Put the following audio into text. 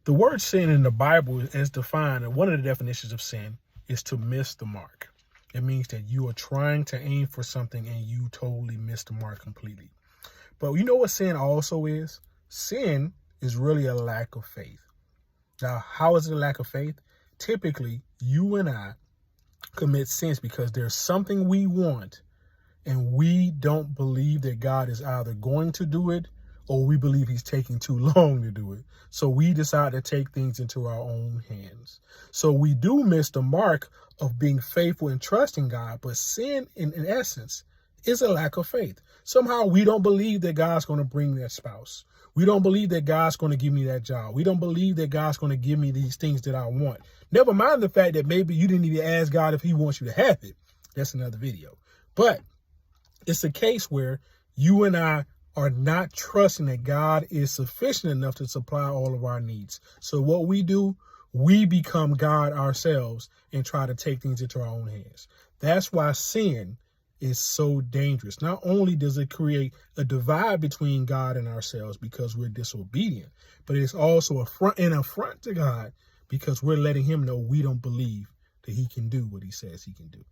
The word sin in the Bible is defined, and one of the definitions of sin is to miss the mark. It means that you are trying to aim for something and you totally miss the mark completely. But you know what sin also is? Sin is really a lack of faith. Now, how is it a lack of faith? Typically, you and I commit sins because there's something we want and we don't believe that God is either going to do it or we believe he's taking too long to do it. So we decide to take things into our own hands. So we do miss the mark of being faithful and trusting God. But sin, in essence, is a lack of faith. Somehow we don't believe that God's going to bring that spouse. We don't believe that God's going to give me that job. We don't believe that God's going to give me these things that I want. Never mind the fact that maybe you didn't even ask God if he wants you to have it. That's another video. But it's a case where you and I are not trusting that God is sufficient enough to supply all of our needs. So what we do, we become God ourselves and try to take things into our own hands. That's why sin is so dangerous. Not only does it create a divide between God and ourselves because we're disobedient, but it's also an affront to God because we're letting him know we don't believe that he can do what he says he can do.